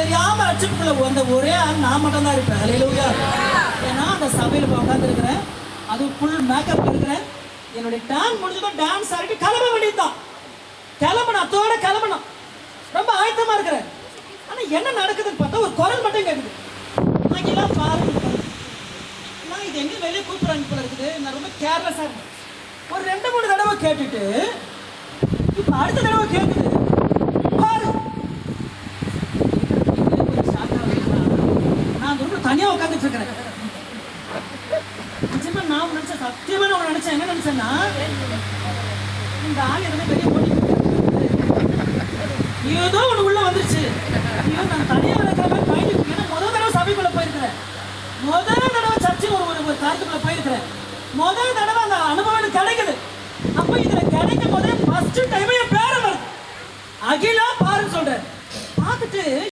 தெரியாம ரட்சிப்புக்குள்ள வந்த ஒரே ஆள் நான் மட்டும் தான் இருப்பேன். ஹல்லேலூயா. ஏன்னா அந்த சபையில உட்கார்ந்து இருக்கிறேன், அது ஃபுல் மேக்கப் இருக்கிறேன். என்னுடைய டான்ஸ் முடிஞ்சதும் டான்ஸ் ஆடிட்டு கிளம்ப வேண்டியதுதான். கிளம்பணும், அத்தோட கிளம்பணும். ரொம்ப ஆயத்தமா இருக்கிறேன். ஆனா என்ன நடக்குதுன்னு பார்த்தா ஒரு குரல் மட்டும் கேட்குது. அங்கெல்லாம் பாருங்க, நான் இது எங்க வெளியே கூப்பிடுறாங்க போல இருக்குது. நான் ரொம்ப கேர்லெஸ்ஸா இருக்கேன். ஒரு 2-3 தடவை கேட்டுட்டு இப்ப அடுத்த தடவை கேட்குது, பாரு. நான் ரொம்ப தனியா உட்காந்துட்டு இருக்கிறேன். நிச்சயமா நான் நினைச்சேன், சத்தியமா நான் நினைச்சேன், என்ன நினைச்சேன்னா இந்த ஆள் எதுவுமே வெளியே போட்டி ஏதோ ஒண்ணு உள்ள வந்துருச்சு. ஐயோ நான் தனியா இருக்கிற மாதிரி பயந்துட்டு. ஏன்னா முதல் தடவை சபைக்குள்ள போயிருக்கிறேன், முதல் தடவை சர்ச்சுக்கு ஒரு காரியத்துக்குள்ள போயிருக்கிறேன், முதல் தடவை அந்த அனுபவம் எனக்கு கிடைக்குது. அப்ப இதுல கிடைக்கும் போதே ஃபர்ஸ்ட் டைம் என் பேரை வருது, அகிலா பாருன்னு சொல்றேன். பார்த்துட்டு